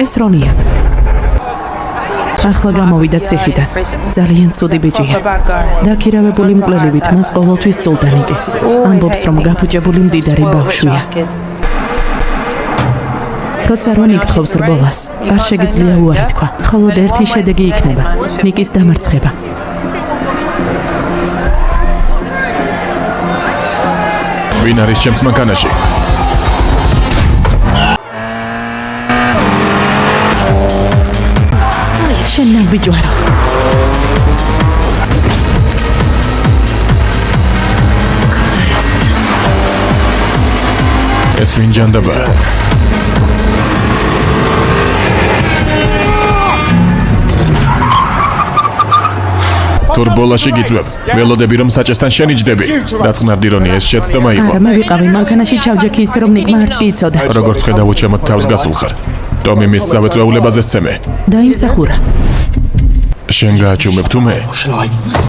ეს რონია. ახლა გამოვიდა ციხიდან. ძალიან ცუდი ბიჭია. დაქირავებული მკვლელივით მას ყოველთვის წულდანი კი. ამბობს, რომ გაფუჭებული მდიდარი ბავშვია. როცა რონი გთხოვს რბოლას, არ შეგიძლია უარი თქვა. მხოლოდ ერთი შედეგი იქნება: ნიკის დამარცხება. ვინ არის ჩემს მანქანაში? შენ ნაბიჯვარო. ეს ვინ ჯანდაბა? თურბოლაში გიწვევ. ველოდები რომ საჭესთან შენიჯდები. დაწყნარდი რონი, ეს შეცდომა იყო. არა, მე ვიყავი მანქანაში ჩავჯექი ისე რომ ნიკმა არც კი იცოდა. როგორც ხედავ უჩემოთ თავს გასულ ხარ. ტომი მის სავეწვეულებაზე სცემე. დაიმსახურა. შენ გააჩუმებ თუ მე?